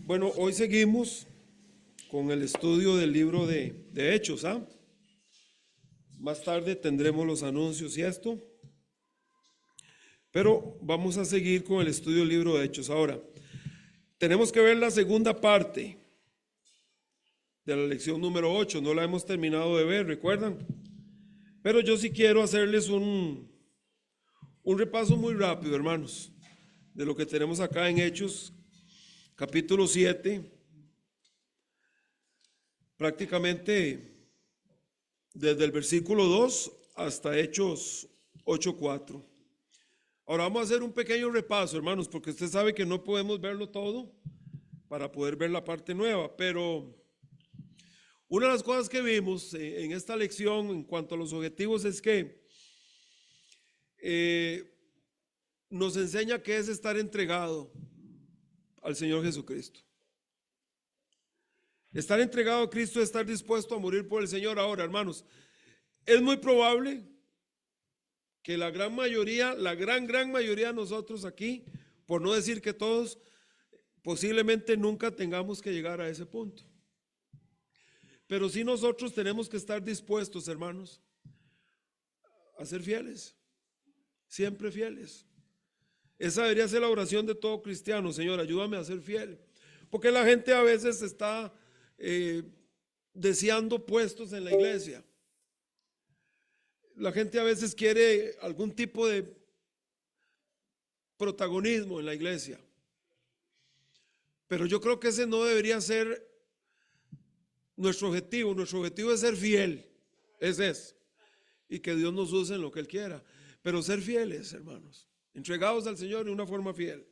Bueno, hoy seguimos con el estudio del libro de Hechos, ¿ah? Más tarde tendremos los anuncios y esto, pero vamos a seguir con el estudio del libro de Hechos. Ahora, tenemos que ver la segunda parte de la lección número 8, no la hemos terminado de ver, ¿recuerdan? Pero yo sí quiero hacerles un repaso muy rápido, hermanos, de lo que tenemos acá en Hechos, capítulo 7, prácticamente desde el versículo 2 hasta Hechos 8:4. Ahora vamos a hacer un pequeño repaso, hermanos, porque usted sabe que no podemos verlo todo para poder ver la parte nueva, pero una de las cosas que vimos en esta lección en cuanto a los objetivos es que nos enseña qué es estar entregado al Señor Jesucristo. Estar entregado a Cristo es estar dispuesto a morir por el Señor. Ahora, hermanos, es muy probable que la gran mayoría de nosotros aquí, por no decir que todos, posiblemente nunca tengamos que llegar a ese punto. Pero sí nosotros tenemos que estar dispuestos, hermanos, a ser fieles, siempre fieles. Esa debería ser la oración de todo cristiano: Señor, ayúdame a ser fiel. Porque la gente a veces está deseando puestos en la iglesia. La gente a veces quiere algún tipo de protagonismo en la iglesia. Pero yo creo que ese no debería ser nuestro objetivo. Nuestro objetivo es ser fiel. Ese es. Y que Dios nos use en lo que Él quiera. Pero ser fieles, hermanos. Entregados al Señor de una forma fiel.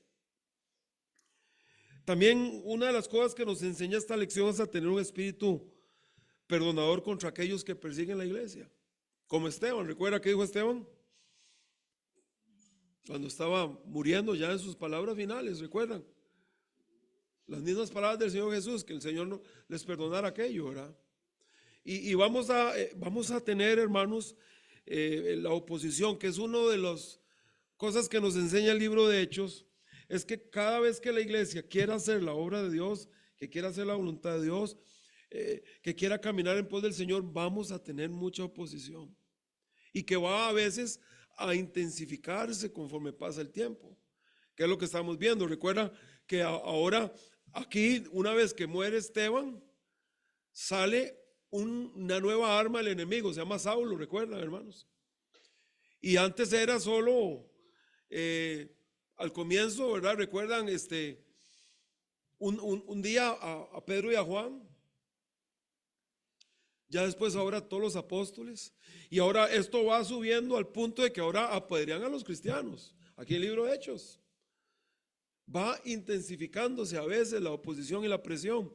También una de las cosas que nos enseña esta lección es a tener un espíritu perdonador contra aquellos que persiguen la iglesia. Como Esteban, ¿recuerda qué dijo Esteban? Cuando estaba muriendo ya en sus palabras finales, ¿recuerdan? Las mismas palabras del Señor Jesús, que el Señor no les perdonara aquello, ¿verdad? Y vamos a tener, hermanos, la oposición, que es una de las cosas que nos enseña el libro de Hechos. Es que cada vez que la iglesia quiera hacer la obra de Dios, que quiera hacer la voluntad de Dios, que quiera caminar en pos del Señor, vamos a tener mucha oposición. Y que va a veces a intensificarse conforme pasa el tiempo. ¿Qué es lo que estamos viendo? Recuerda que ahora aquí, una vez que muere Esteban, sale una nueva arma del enemigo, se llama Saulo, ¿recuerdan, hermanos? Y antes era solo... al comienzo, ¿verdad? Recuerdan un día a Pedro y a Juan, ya después ahora todos los apóstoles, y ahora esto va subiendo al punto de que ahora apedrean a los cristianos. Aquí en el libro de Hechos va intensificándose a veces la oposición y la presión.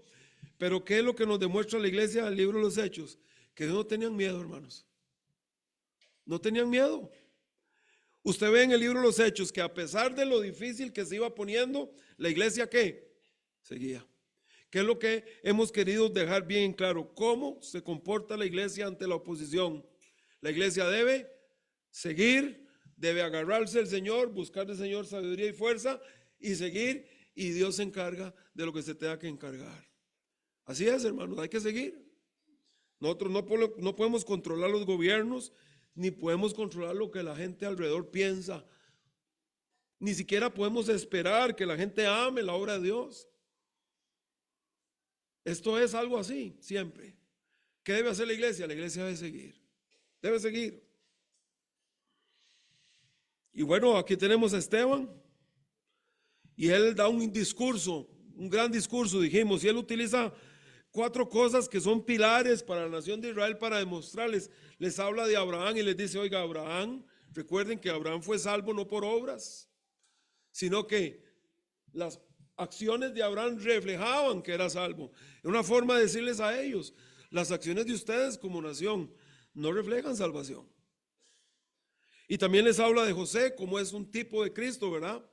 Pero ¿qué es lo que nos demuestra la iglesia del libro de los Hechos? Que no tenían miedo, hermanos. No tenían miedo. Usted ve en el libro de los Hechos que a pesar de lo difícil que se iba poniendo, la iglesia ¿qué? Seguía. ¿Qué es lo que hemos querido dejar bien en claro? ¿Cómo se comporta la iglesia ante la oposición? La iglesia debe seguir, debe agarrarse al Señor, buscar del Señor sabiduría y fuerza y seguir, y Dios se encarga de lo que se tenga que encargar. Así es, hermanos, hay que seguir. Nosotros no podemos controlar los gobiernos, ni podemos controlar lo que la gente alrededor piensa. Ni siquiera podemos esperar que la gente ame la obra de Dios. Esto es algo así, siempre. ¿Qué debe hacer la iglesia? La iglesia debe seguir. Debe seguir. Y bueno, aquí tenemos a Esteban. Y él da un discurso, un gran discurso, dijimos. Y él utiliza 4 cosas que son pilares para la nación de Israel para demostrarles. Les habla de Abraham y les dice: oiga, Abraham, recuerden que Abraham fue salvo no por obras, sino que las acciones de Abraham reflejaban que era salvo. Es una forma de decirles a ellos: las acciones de ustedes como nación no reflejan salvación. Y también les habla de José, como es un tipo de Cristo, ¿verdad?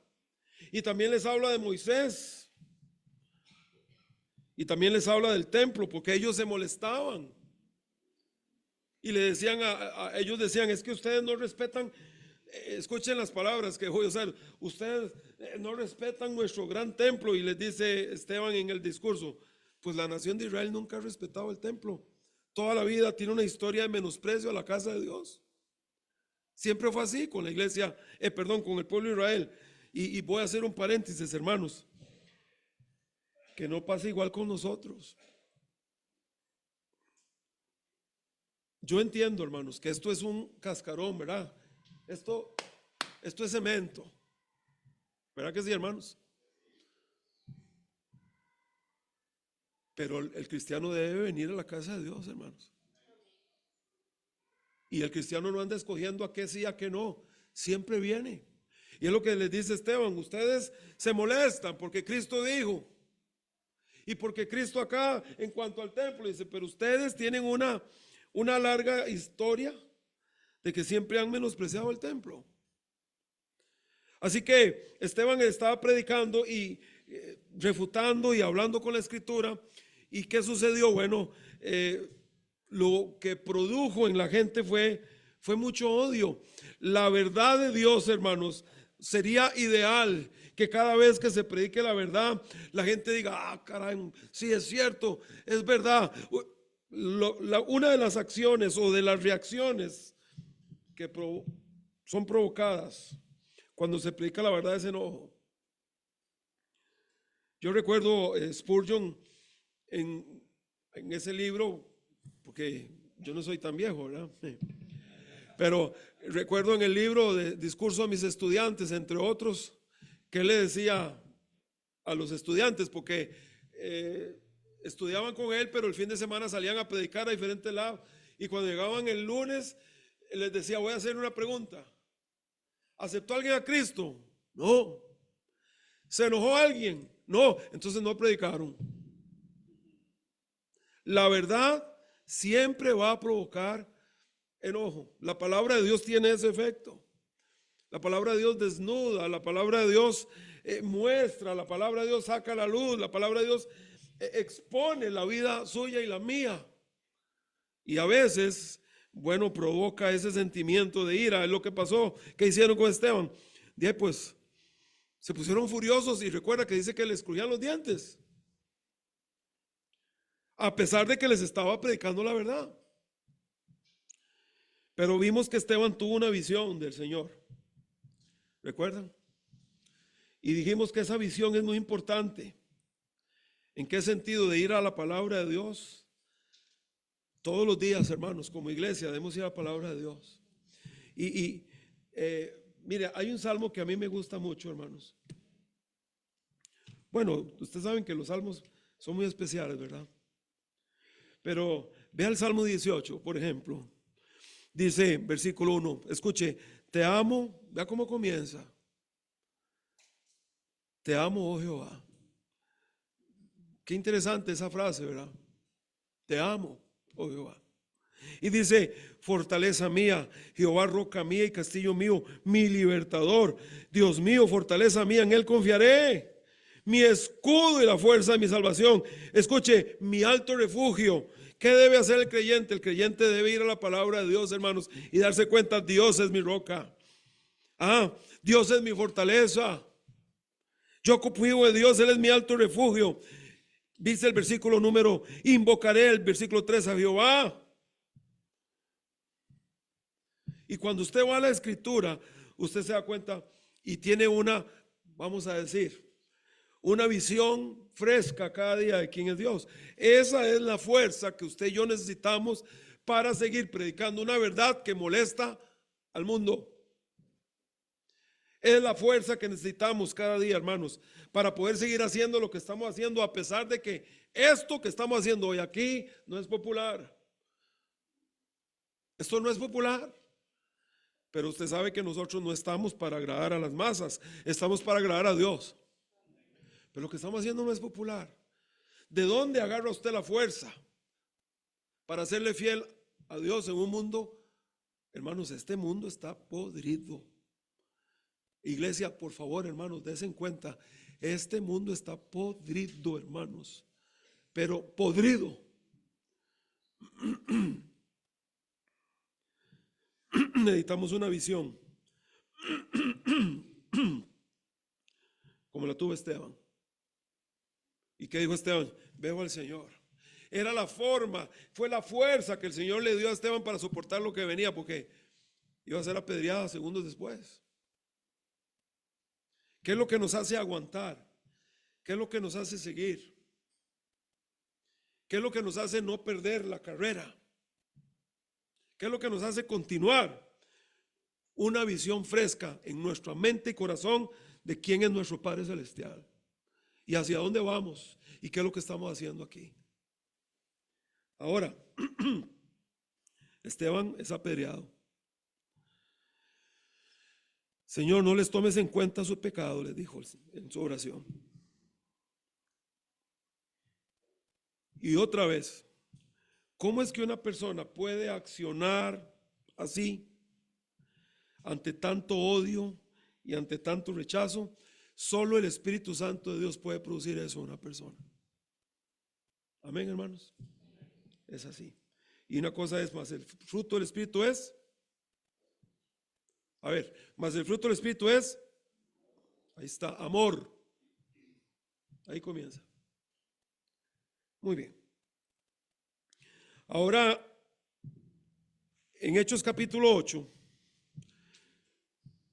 Y también les habla de Moisés. Y también les habla del templo, porque ellos se molestaban. Y le decían ellos decían: es que ustedes no respetan Escuchen las palabras que voy a usar. Ustedes no respetan nuestro gran templo, y les dice Esteban en el discurso. Pues la nación de Israel nunca ha respetado el templo. Toda la vida tiene una historia de menosprecio a la casa de Dios. Siempre fue así con la iglesia, con el pueblo de Israel. Y voy a hacer un paréntesis, hermanos, que no pasa igual con nosotros. Yo entiendo, hermanos, que esto es un cascarón, ¿verdad? Esto es cemento. ¿Verdad que sí, hermanos? Pero el cristiano debe venir a la casa de Dios, hermanos. Y el cristiano no anda escogiendo a qué sí, a qué no. Siempre viene. Y es lo que les dice Esteban. Ustedes se molestan porque Cristo dijo. Y porque Cristo acá, en cuanto al templo, dice, pero ustedes tienen una larga historia de que siempre han menospreciado el templo. Así que Esteban estaba predicando y refutando y hablando con la escritura. ¿Y qué sucedió? Bueno, lo que produjo en la gente fue mucho odio. La verdad de Dios, hermanos, sería ideal que cada vez que se predique la verdad, la gente diga, ah, caray, sí es cierto, es verdad. Una de las acciones o de las reacciones que son provocadas cuando se predica la verdad es enojo. Yo recuerdo Spurgeon en ese libro, porque yo no soy tan viejo, ¿verdad? Pero recuerdo en el libro de Discurso a mis estudiantes, entre otros, que él le decía a los estudiantes, porque estudiaban con él, pero el fin de semana salían a predicar a diferentes lados, y cuando llegaban el lunes, les decía, voy a hacer una pregunta. ¿Aceptó alguien a Cristo? No. ¿Se enojó alguien? No. Entonces no predicaron. La verdad siempre va a provocar enojo. La palabra de Dios tiene ese efecto. La palabra de Dios desnuda, la palabra de Dios muestra, la palabra de Dios saca la luz, la palabra de Dios expone la vida suya y la mía. Y a veces, bueno, provoca ese sentimiento de ira. Es lo que pasó. ¿Qué hicieron con Esteban? Pues se pusieron furiosos, y recuerda que dice que les crujían los dientes, a pesar de que les estaba predicando la verdad. Pero vimos que Esteban tuvo una visión del Señor. ¿Recuerdan? Y dijimos que esa visión es muy importante. ¿En qué sentido? De ir a la palabra de Dios. Todos los días, hermanos, como iglesia debemos ir a la palabra de Dios. Mire, hay un salmo que a mí me gusta mucho, hermanos. Bueno, ustedes saben que los salmos son muy especiales, ¿verdad? Pero vea el Salmo 18, por ejemplo. Dice, versículo 1, escuche, te amo, vea cómo comienza. Te amo, oh Jehová. Qué interesante esa frase, ¿verdad? Te amo, oh Jehová. Y dice, fortaleza mía, Jehová roca mía y castillo mío, mi libertador. Dios mío, fortaleza mía, en él confiaré. Mi escudo y la fuerza de mi salvación. Escuche, mi alto refugio. ¿Qué debe hacer el creyente? El creyente debe ir a la palabra de Dios, hermanos, y darse cuenta, Dios es mi roca. Dios es mi fortaleza. Yo confío en Dios, Él es mi alto refugio. Dice el versículo número, invocaré el versículo 3 a Jehová. Y cuando usted va a la escritura, usted se da cuenta y tiene vamos a decir, una visión fresca cada día de quién es Dios. Esa es la fuerza que usted y yo necesitamos para seguir predicando una verdad que molesta al mundo. Es la fuerza que necesitamos cada día, hermanos, para poder seguir haciendo lo que estamos haciendo, a pesar de que esto que estamos haciendo hoy aquí no es popular. Esto no es popular. Pero usted sabe que nosotros no estamos para agradar a las masas, estamos para agradar a Dios. Pero lo que estamos haciendo no es popular. ¿De dónde agarra usted la fuerza para serle fiel a Dios en un mundo? Hermanos, este mundo está podrido. Iglesia, por favor, hermanos, dense cuenta. Este mundo está podrido, hermanos. Pero podrido. Necesitamos una visión la tuvo Esteban. ¿Y qué dijo Esteban? Veo al Señor. Era la forma, fue la fuerza que el Señor le dio a Esteban para soportar lo que venía, porque iba a ser apedreada segundos después. ¿Qué es lo que nos hace aguantar? ¿Qué es lo que nos hace seguir? ¿Qué es lo que nos hace no perder la carrera? ¿Qué es lo que nos hace continuar? Una visión fresca en nuestra mente y corazón de quién es nuestro Padre Celestial y hacia dónde vamos y qué es lo que estamos haciendo aquí. Ahora, Esteban es apedreado. Señor, no les tomes en cuenta su pecado, les dijo en su oración. Y otra vez, ¿cómo es que una persona puede accionar así ante tanto odio y ante tanto rechazo? Solo el Espíritu Santo de Dios puede producir eso en una persona. Amén, hermanos. Es así. Y una cosa es más, el fruto del Espíritu es, a ver, más el fruto del Espíritu es, ahí está, amor. Ahí comienza. Muy bien. Ahora, en Hechos capítulo 8,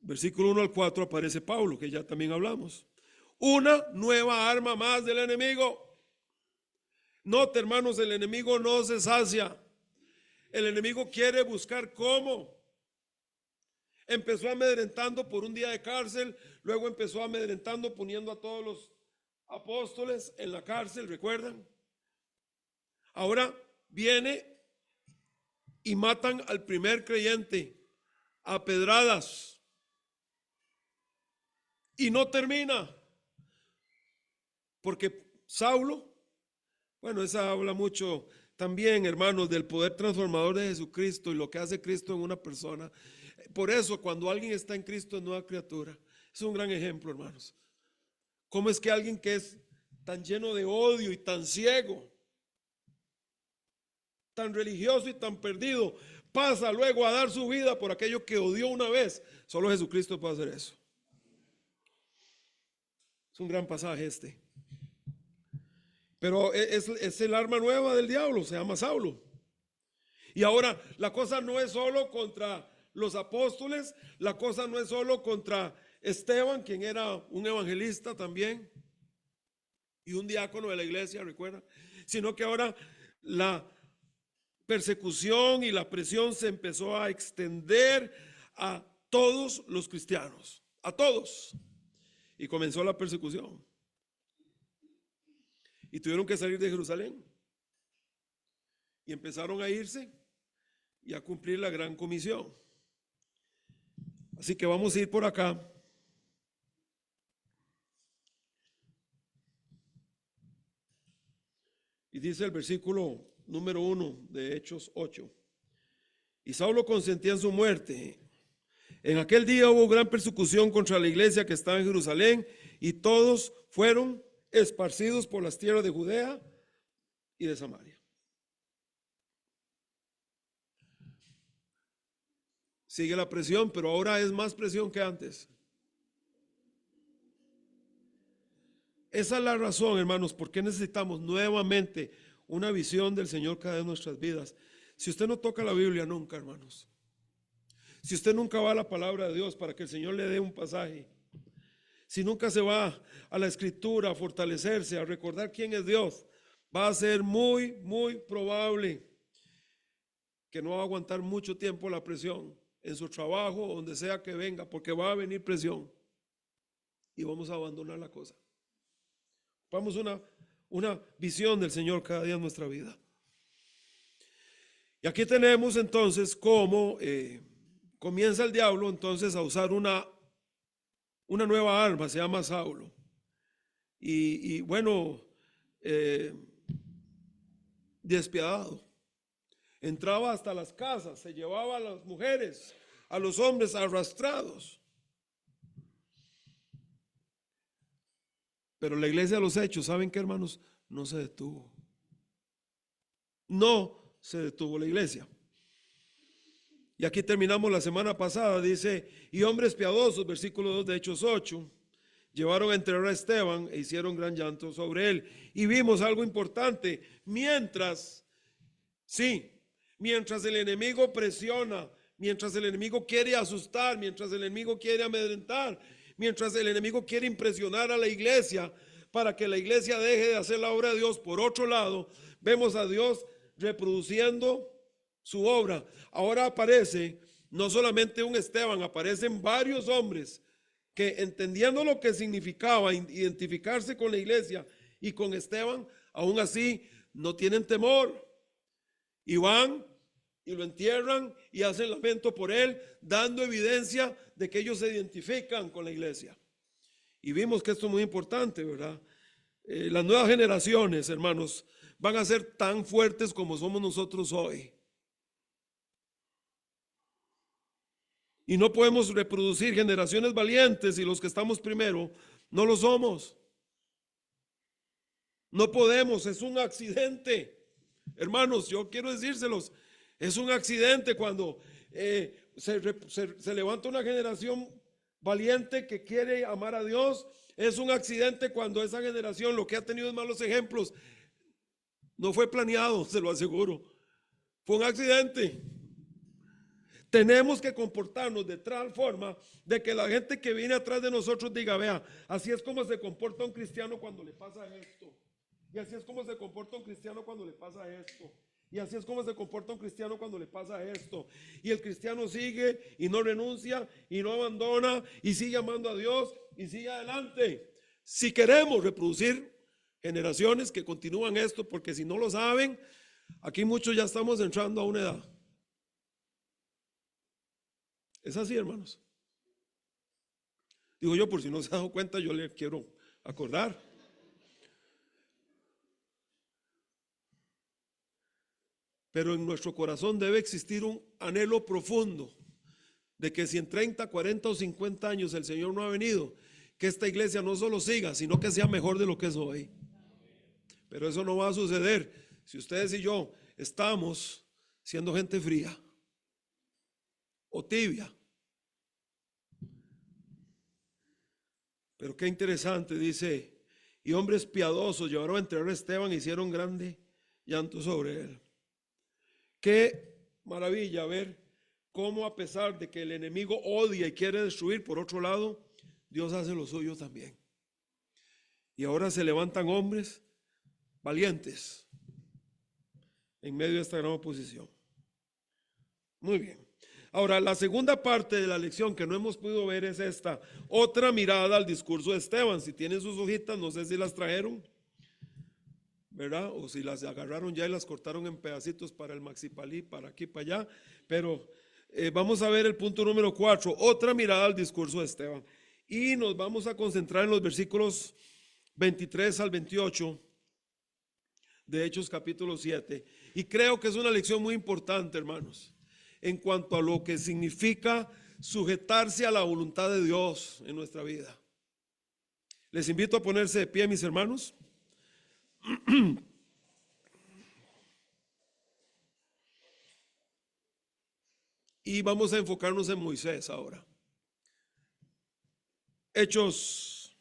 versículo 1 al 4, aparece Pablo, que ya también hablamos. Una nueva arma más del enemigo. Note, hermanos, el enemigo no se sacia. El enemigo quiere buscar cómo. Empezó amedrentando por un día de cárcel, luego empezó amedrentando poniendo a todos los apóstoles en la cárcel, ¿recuerdan? Ahora viene y matan al primer creyente a pedradas. Y no termina. Porque Saulo, bueno, esa habla mucho también, hermanos, del poder transformador de Jesucristo y lo que hace Cristo en una persona. Por eso, cuando alguien está en Cristo es nueva criatura. Es un gran ejemplo, hermanos. ¿Cómo es que alguien que es tan lleno de odio y tan ciego, tan religioso y tan perdido, pasa luego a dar su vida por aquello que odió una vez? Solo Jesucristo puede hacer eso. Es un gran pasaje este. Pero es el arma nueva del diablo, se llama Saulo. Y ahora la cosa no es solo contra los apóstoles, la cosa no es solo contra Esteban, quien era un evangelista también y un diácono de la iglesia, recuerda, sino que ahora la persecución y la presión se empezó a extender a todos los cristianos, a todos, y comenzó la persecución. Y tuvieron que salir de Jerusalén y empezaron a irse y a cumplir la gran comisión. Así que vamos a ir por acá. Y dice el versículo número 1 de Hechos 8. Y Saulo consentía en su muerte. En aquel día hubo gran persecución contra la iglesia que estaba en Jerusalén, y todos fueron esparcidos por las tierras de Judea y de Samaria. Sigue la presión, pero ahora es más presión que antes. Esa es la razón, hermanos, por qué necesitamos nuevamente una visión del Señor cada vez en nuestras vidas. Si usted no toca la Biblia nunca, hermanos, si usted nunca va a la palabra de Dios para que el Señor le dé un pasaje, si nunca se va a la Escritura a fortalecerse, a recordar quién es Dios, va a ser muy, muy probable que no va a aguantar mucho tiempo la presión en su trabajo, donde sea que venga, porque va a venir presión y vamos a abandonar la cosa. Vamos una visión del Señor cada día en nuestra vida. Y aquí tenemos entonces cómo comienza el diablo entonces a usar una nueva arma, se llama Saulo. Y bueno, despiadado. Entraba hasta las casas, se llevaba a las mujeres, a los hombres arrastrados. Pero la iglesia de los Hechos, ¿saben qué, hermanos? No se detuvo. No se detuvo la iglesia. Y aquí terminamos la semana pasada, dice, y hombres piadosos, versículo 2 de Hechos 8, llevaron a enterrar a Esteban e hicieron gran llanto sobre él. Y vimos algo importante, mientras el enemigo presiona, mientras el enemigo quiere asustar, mientras el enemigo quiere amedrentar, mientras el enemigo quiere impresionar a la iglesia para que la iglesia deje de hacer la obra de Dios, por otro lado, vemos a Dios reproduciendo su obra. Ahora aparece no solamente un Esteban, aparecen varios hombres que, entendiendo lo que significaba identificarse con la iglesia y con Esteban, aún así no tienen temor y van y lo entierran y hacen lamento por él, dando evidencia de que ellos se identifican con la iglesia. Y vimos que esto es muy importante, ¿verdad? Las nuevas generaciones, hermanos, van a ser tan fuertes como somos nosotros hoy. Y no podemos reproducir generaciones valientes y los que estamos primero no lo somos. No podemos, es un accidente. Hermanos, yo quiero decírselos, es un accidente cuando se levanta una generación valiente que quiere amar a Dios. Es un accidente cuando esa generación lo que ha tenido es malos ejemplos. No fue planeado, se lo aseguro. Fue un accidente. Tenemos que comportarnos de tal forma de que la gente que viene atrás de nosotros diga, vea, así es como se comporta un cristiano cuando le pasa esto. Y así es como se comporta un cristiano cuando le pasa esto. Y así es como se comporta un cristiano cuando le pasa esto. Y el cristiano sigue y no renuncia y no abandona y sigue amando a Dios y sigue adelante. Si queremos reproducir generaciones que continúan esto, porque si no lo saben, aquí muchos ya estamos entrando a una edad. Es así, hermanos. Digo yo, por si no se ha dado cuenta, yo le quiero acordar. Pero en nuestro corazón debe existir un anhelo profundo de que si en 30, 40 o 50 años el Señor no ha venido, que esta iglesia no solo siga, sino que sea mejor de lo que es hoy. Pero eso no va a suceder si ustedes y yo estamos siendo gente fría o tibia. Pero qué interesante, dice, y hombres piadosos llevaron a enterrar a Esteban e hicieron grande llanto sobre él. Qué maravilla ver cómo, a pesar de que el enemigo odia y quiere destruir, por otro lado, Dios hace lo suyo también. Y ahora se levantan hombres valientes en medio de esta gran oposición. Muy bien. Ahora, la segunda parte de la lección que no hemos podido ver es esta, otra mirada al discurso de Esteban. Si tienen sus hojitas, no sé si las trajeron, ¿verdad? O si las agarraron ya y las cortaron en pedacitos para el maxipalí, para aquí, para allá. Pero vamos a ver el punto número 4, otra mirada al discurso de Esteban. Y nos vamos a concentrar en los versículos 23 al 28 de Hechos capítulo 7. Y creo que es una lección muy importante, hermanos, en cuanto a lo que significa sujetarse a la voluntad de Dios en nuestra vida. Les invito a ponerse de pie, mis hermanos. Y vamos a enfocarnos en Moisés ahora. Hechos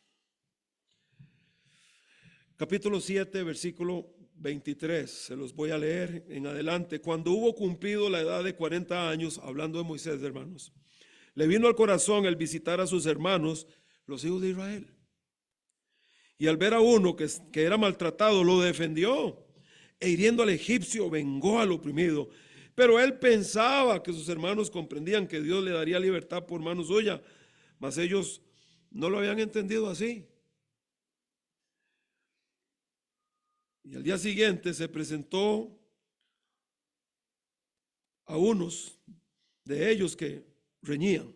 capítulo 7, versículo 23, se los voy a leer en adelante. Cuando hubo cumplido la edad de 40 años, hablando de Moisés, hermanos, le vino al corazón el visitar a sus hermanos, los hijos de Israel. Y al ver a uno que era maltratado, lo defendió, e hiriendo al egipcio, vengó al oprimido. Pero él pensaba que sus hermanos comprendían que Dios le daría libertad por mano suya, mas ellos no lo habían entendido así. Y al día siguiente se presentó a unos de ellos que reñían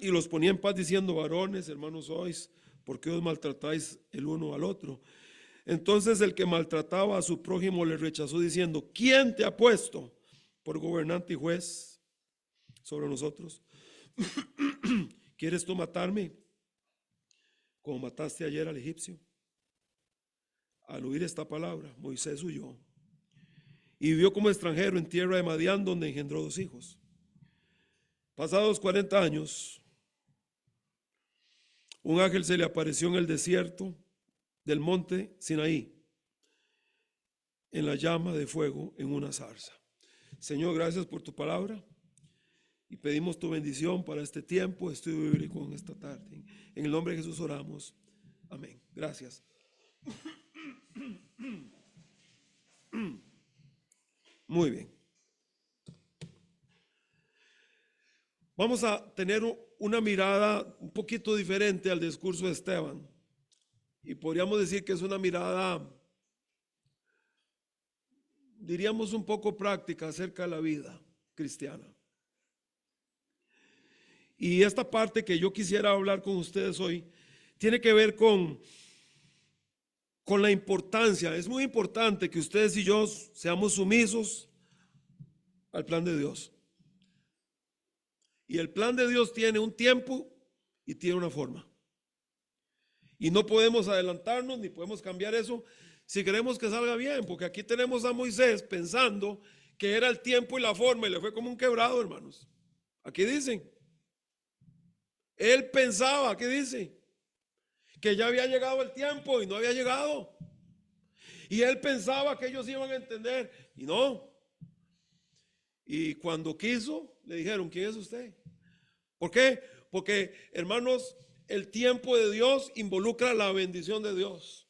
y los ponía en paz diciendo, varones, hermanos sois, ¿por qué os maltratáis el uno al otro? Entonces el que maltrataba a su prójimo le rechazó diciendo, ¿quién te ha puesto por gobernante y juez sobre nosotros? ¿Quieres tú matarme como mataste ayer al egipcio? Al oír esta palabra, Moisés huyó y vivió como extranjero en tierra de Madián, donde engendró 2 hijos. Pasados 40 años, Un ángel se le apareció en el desierto del monte Sinaí, en la llama de fuego, en una zarza. Señor, gracias por tu palabra y pedimos tu bendición para este tiempo de estudio bíblico en esta tarde. En el nombre de Jesús oramos. Amén. Gracias. Muy bien. Vamos a tener una mirada un poquito diferente al discurso de Esteban. Y podríamos decir que es una mirada, diríamos, un poco práctica acerca de la vida cristiana. Y esta parte que yo quisiera hablar con ustedes hoy tiene que ver con la importancia. Es muy importante que ustedes y yo seamos sumisos al plan de Dios. Y el plan de Dios tiene un tiempo y tiene una forma. Y no podemos adelantarnos ni podemos cambiar eso si queremos que salga bien, porque aquí tenemos a Moisés pensando que era el tiempo y la forma y le fue como un quebrado, hermanos. Aquí dicen, él pensaba, ¿qué dice? Que ya había llegado el tiempo y no había llegado. Y él pensaba que ellos iban a entender y no. Y cuando quiso, le dijeron, ¿quién es usted? ¿Por qué? Porque, hermanos, el tiempo de Dios involucra la bendición de Dios.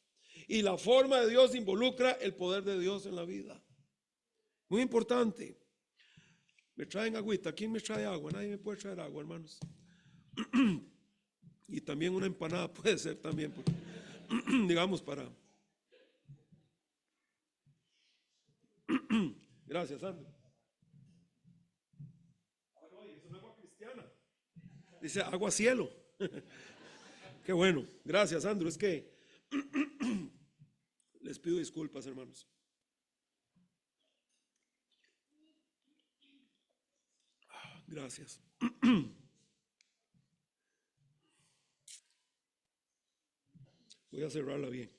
Y la forma de Dios involucra el poder de Dios en la vida. Muy importante. Me traen agüita. ¿Quién me trae agua? Nadie me puede traer agua, hermanos. Y también una empanada puede ser también, porque, digamos, para... Gracias, Andrew. Es una agua cristiana. Dice agua cielo. Qué bueno. Gracias, Andrew. Es que les pido disculpas, hermanos. Gracias. Voy a cerrarla bien.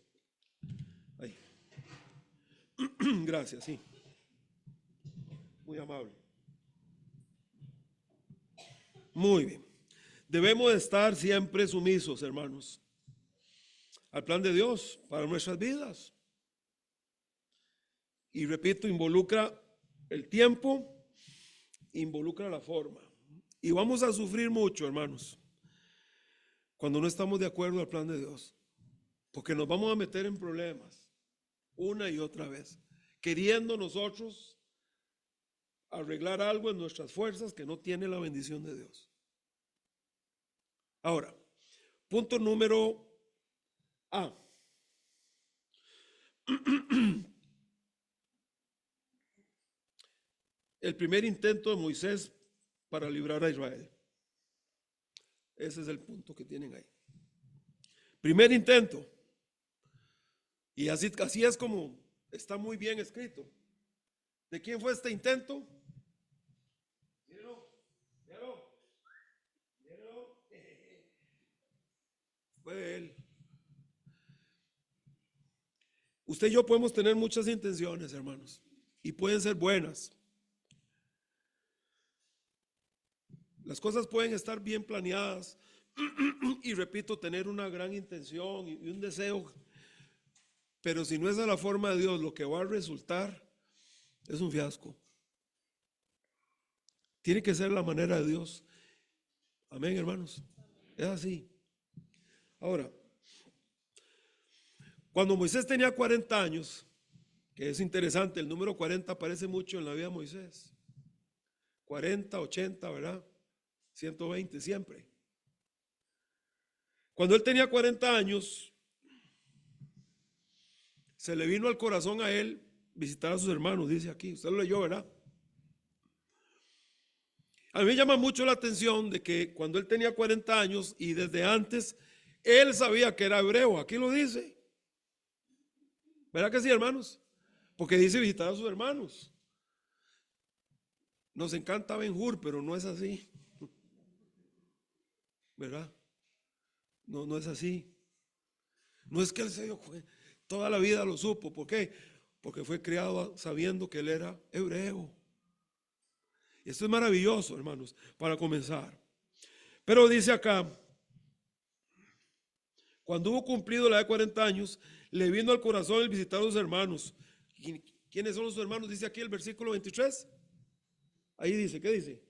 Ahí. Gracias, sí. Muy amable. Muy bien. Debemos de estar siempre sumisos, hermanos, al plan de Dios para nuestras vidas. Y repito, involucra el tiempo, involucra la forma. Y vamos a sufrir mucho, hermanos, cuando no estamos de acuerdo al plan de Dios. Porque nos vamos a meter en problemas una y otra vez, queriendo nosotros arreglar algo en nuestras fuerzas que no tiene la bendición de Dios. Ahora, punto número A. El primer intento de Moisés para librar a Israel. Ese es el punto que tienen ahí. Primer intento. Y así es como está muy bien escrito. ¿De quién fue este intento? Mírenlo. Fue de él. Usted y yo podemos tener muchas intenciones, hermanos, y pueden ser buenas. Las cosas pueden estar bien planeadas y repito, tener una gran intención y un deseo, pero si no es a la forma de Dios, lo que va a resultar es un fiasco. Tiene que ser la manera de Dios. Amén, hermanos. Es así. Ahora, cuando Moisés tenía 40 años, que es interesante, el número 40 aparece mucho en la vida de Moisés. 40, 80, ¿verdad? 120 siempre. Cuando él tenía 40 años, se le vino al corazón a él visitar a sus hermanos, dice aquí, usted lo leyó, ¿verdad? A mí me llama mucho la atención de que cuando él tenía 40 años y desde antes, él sabía que era hebreo, aquí lo dice. ¿Verdad que sí, hermanos? Porque dice visitar a sus hermanos. Nos encanta Ben-Hur, pero no es así. ¿Verdad? No es así. No es que él toda la vida lo supo. ¿Por qué? Porque fue criado sabiendo que él era hebreo. Y esto es maravilloso, hermanos, para comenzar. Pero dice acá, Cuando hubo cumplido la edad de 40 años, le vino al corazón el visitar a sus hermanos. ¿Quiénes son los hermanos? Dice aquí el versículo 23. Ahí dice, ¿qué dice?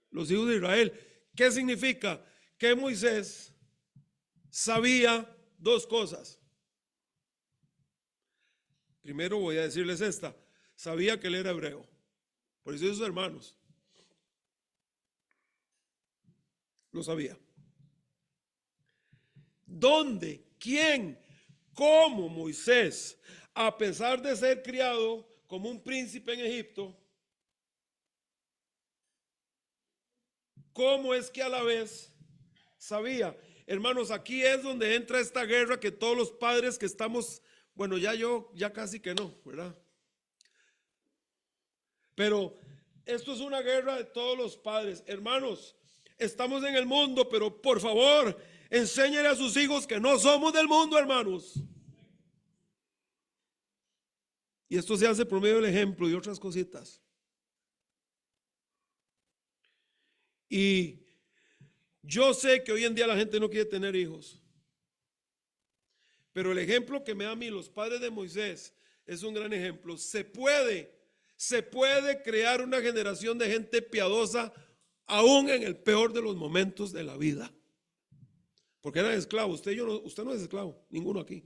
Los hijos de Israel. ¿Qué significa? Que Moisés sabía dos cosas. Primero voy a decirles esta. Sabía que él era hebreo. Por eso sus hermanos. Lo sabía. ¿Dónde? ¿Quién? ¿Cómo Moisés, a pesar de ser criado como un príncipe en Egipto, cómo es que a la vez sabía? Hermanos, aquí es donde entra esta guerra que todos los padres que estamos, bueno, ya casi que no, ¿verdad? Pero esto es una guerra de todos los padres. Hermanos, estamos en el mundo, pero por favor, enséñale a sus hijos que no somos del mundo, hermanos. Y esto se hace por medio del ejemplo y otras cositas. Y yo sé que hoy en día la gente no quiere tener hijos. Pero el ejemplo que me da a mí los padres de Moisés es un gran ejemplo. Se puede crear una generación de gente piadosa aún en el peor de los momentos de la vida. Porque eran esclavos. Usted no es esclavo, ninguno aquí.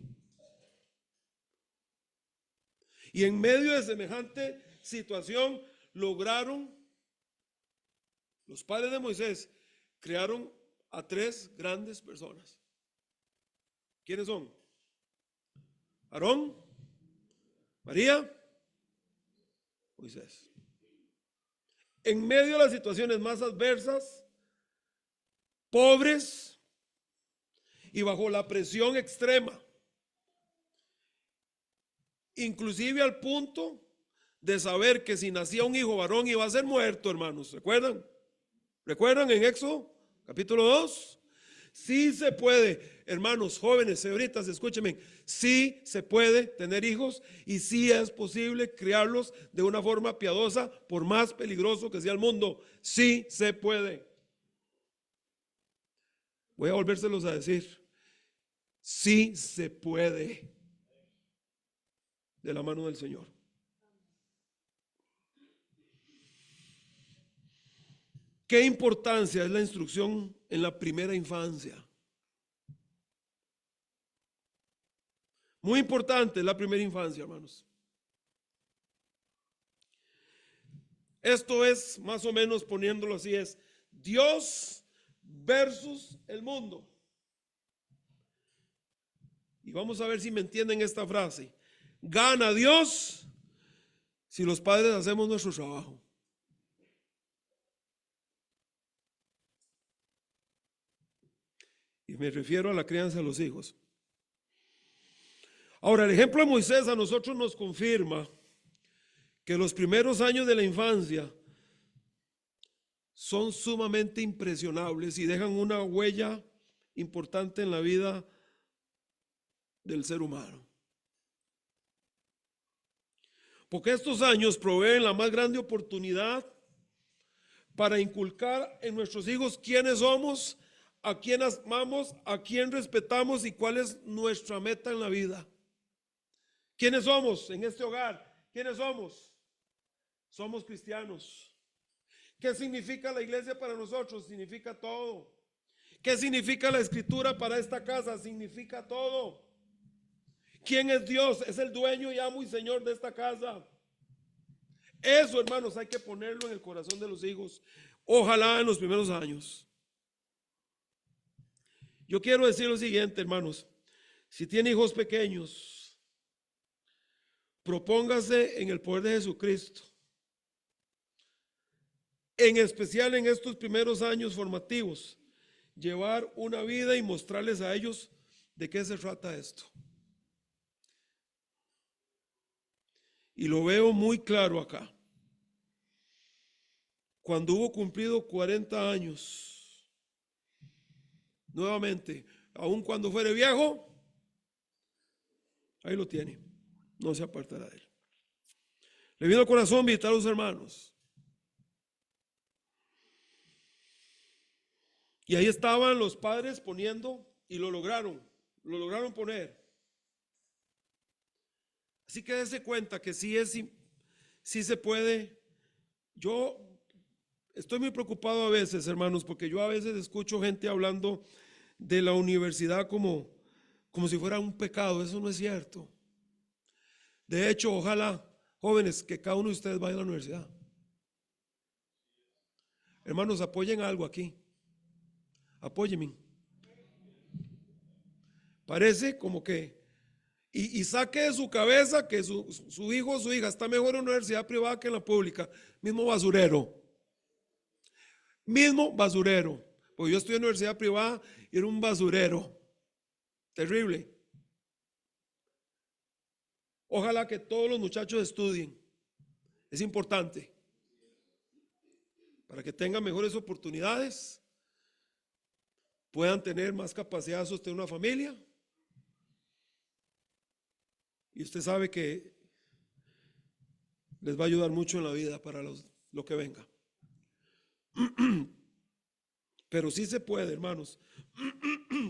Y en medio de semejante situación lograron, los padres de Moisés crearon a tres grandes personas. ¿Quiénes son? Aarón, María, Moisés. En medio de las situaciones más adversas, pobres y bajo la presión extrema, inclusive al punto de saber que si nacía un hijo varón iba a ser muerto, hermanos. ¿Recuerdan? ¿Recuerdan en Éxodo capítulo 2? Sí se puede, hermanos, jóvenes, señoritas, escúchenme, sí se puede tener hijos y sí es posible criarlos de una forma piadosa, por más peligroso que sea el mundo. Sí se puede. Voy a volvérselos a decir. Sí se puede. De la mano del Señor. ¿Qué importancia es la instrucción en la primera infancia? Muy importante es la primera infancia, hermanos. Esto es, más o menos poniéndolo así, es Dios versus el mundo. Y vamos a ver si me entienden esta frase. Gana Dios si los padres hacemos nuestro trabajo. Y me refiero a la crianza de los hijos. Ahora, el ejemplo de Moisés a nosotros nos confirma que los primeros años de la infancia son sumamente impresionables y dejan una huella importante en la vida del ser humano. Porque estos años proveen la más grande oportunidad para inculcar en nuestros hijos quiénes somos, a quién amamos, a quién respetamos y cuál es nuestra meta en la vida. ¿Quiénes somos en este hogar? ¿Quiénes somos? Somos cristianos. ¿Qué significa la iglesia para nosotros? Significa todo. ¿Qué significa la escritura para esta casa? Significa todo. ¿Quién es Dios? Es el dueño y amo y Señor de esta casa. Eso, hermanos, hay que ponerlo en el corazón de los hijos. Ojalá en los primeros años. Yo quiero decir lo siguiente, hermanos. Si tiene hijos pequeños, propóngase en el poder de Jesucristo. En especial en estos primeros años formativos, llevar una vida y mostrarles a ellos de qué se trata esto. Y lo veo muy claro acá. Cuando hubo cumplido 40 años, nuevamente, aun cuando fuere viejo, ahí lo tiene, no se apartará de él. Le vino al corazón visitar a los hermanos. Y ahí estaban los padres poniendo y lo lograron poner. Así que dése cuenta que sí se puede. Yo estoy muy preocupado a veces, hermanos, porque yo a veces escucho gente hablando de la universidad como si fuera un pecado. Eso no es cierto. De hecho, ojalá, jóvenes, que cada uno de ustedes vaya a la universidad. Hermanos, apoyen algo aquí. Apóyenme. Parece como que, y saque de su cabeza que su hijo o su hija está mejor en la universidad privada que en la pública. Mismo basurero. Porque yo estudié en universidad privada y era un basurero. Terrible. Ojalá que todos los muchachos estudien. Es importante. Para que tengan mejores oportunidades, puedan tener más capacidad de sostener una familia. Y usted sabe que les va a ayudar mucho en la vida para lo que venga. Pero sí se puede, hermanos.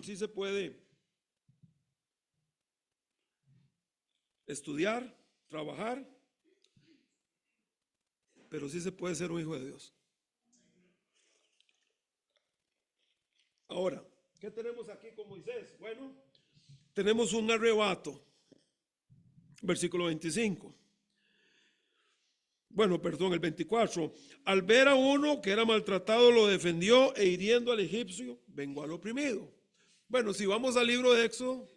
Sí se puede estudiar, trabajar, pero sí se puede ser un hijo de Dios. Ahora, ¿qué tenemos aquí con Moisés? Bueno, tenemos un arrebato. Versículo 25. Bueno, perdón, el 24. Al ver a uno que era maltratado, lo defendió e hiriendo al egipcio, vengó al oprimido. Bueno, si vamos al libro de Éxodo,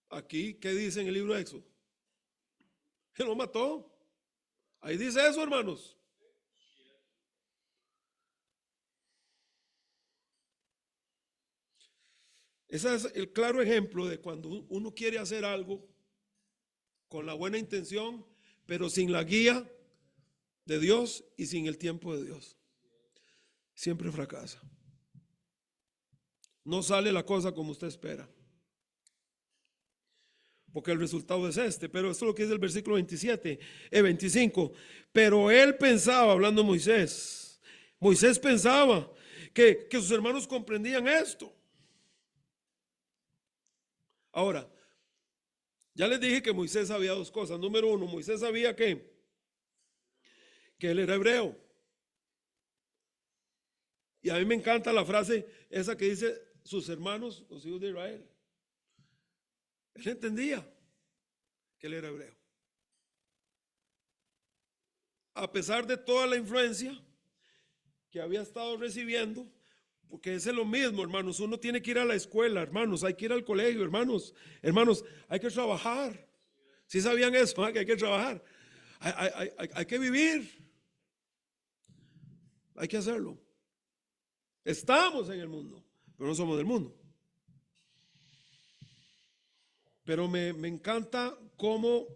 aquí, ¿qué dice en el libro de Éxodo? Él lo mató. Ahí dice eso, hermanos. Ese es el claro ejemplo de cuando uno quiere hacer algo con la buena intención, pero sin la guía de Dios y sin el tiempo de Dios. Siempre fracasa. No sale la cosa como usted espera. Porque el resultado es este. Pero esto es lo que dice el versículo 25. Pero él pensaba, hablando Moisés pensaba que sus hermanos comprendían esto. Ahora, ya les dije que Moisés sabía dos cosas. Número uno, Moisés sabía que él era hebreo. Y a mí me encanta la frase esa que dice sus hermanos, los hijos de Israel. Él entendía que él era hebreo. A pesar de toda la influencia que había estado recibiendo, porque es lo mismo, hermanos, uno tiene que ir a la escuela, hermanos, hay que ir al colegio, hermanos, hay que trabajar. ¿Sí sabían eso? Que hay que trabajar, hay que vivir, hay que hacerlo. Estamos en el mundo, pero no somos del mundo. Pero me encanta cómo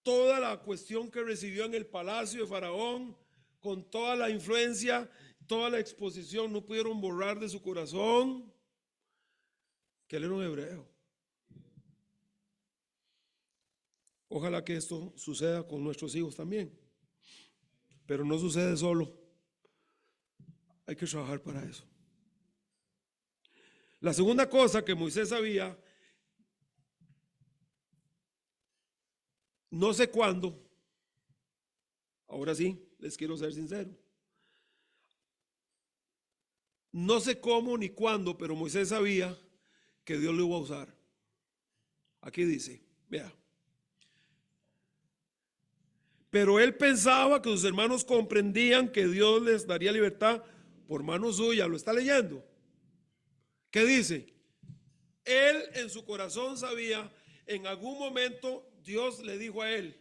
toda la cuestión que recibió en el palacio de Faraón, con toda la influencia, toda la exposición, no pudieron borrar de su corazón que él era un hebreo. Ojalá que esto suceda con nuestros hijos también, pero no sucede solo. Hay que trabajar para eso. La segunda cosa que Moisés sabía, no sé cuándo, ahora sí, les quiero ser sincero. No sé cómo ni cuándo, pero Moisés sabía que Dios lo iba a usar. Aquí dice, vea. Pero él pensaba que sus hermanos comprendían que Dios les daría libertad por mano suya. ¿Lo está leyendo? ¿Qué dice? Él en su corazón sabía, en algún momento Dios le dijo a él,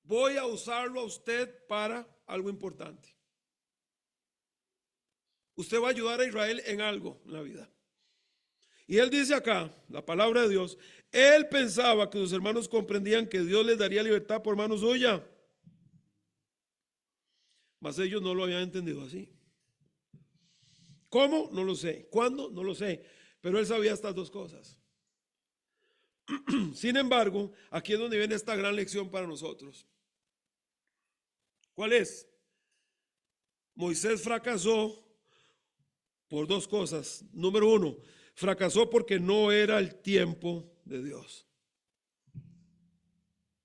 voy a usarlo a usted para algo importante. Usted va a ayudar a Israel en algo en la vida. Y él dice acá, la palabra de Dios, él pensaba que sus hermanos comprendían que Dios les daría libertad por mano suya. Mas ellos no lo habían entendido así. ¿Cómo? No lo sé. ¿Cuándo? No lo sé. Pero él sabía estas dos cosas. Sin embargo, aquí es donde viene esta gran lección para nosotros. ¿Cuál es? Moisés fracasó por dos cosas. Número uno, fracasó porque no era el tiempo de Dios.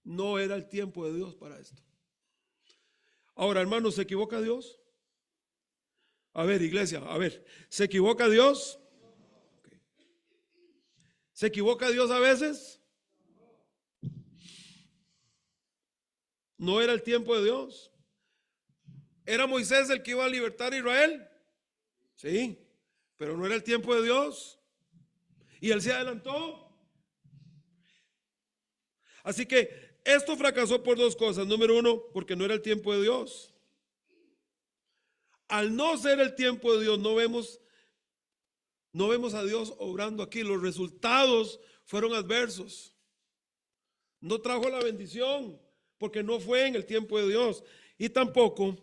No era el tiempo de Dios para esto. Ahora, hermanos, ¿se equivoca Dios? A ver, iglesia, a ver, ¿se equivoca Dios? ¿Se equivoca Dios a veces? No era el tiempo de Dios. ¿Era Moisés el que iba a libertar a Israel? Sí, pero no era el tiempo de Dios. Y él se adelantó. Así que esto fracasó por dos cosas. Número uno, porque no era el tiempo de Dios. Al no ser el tiempo de Dios, no vemos a Dios obrando aquí. Los resultados fueron adversos. No trajo la bendición porque no fue en el tiempo de Dios. Y tampoco,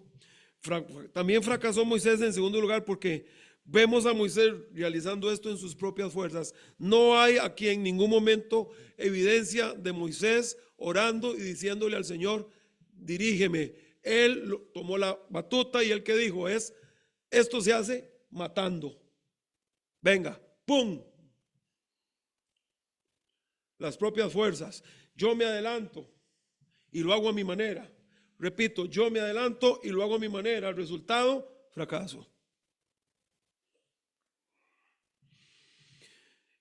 también fracasó Moisés en segundo lugar porque vemos a Moisés realizando esto en sus propias fuerzas. No hay aquí en ningún momento evidencia de Moisés orando y diciéndole al Señor, dirígeme. Él tomó la batuta y él que dijo es, esto se hace matando. Venga, ¡pum! Las propias fuerzas. Yo me adelanto y lo hago a mi manera. Repito, yo me adelanto y lo hago a mi manera. El resultado, fracaso.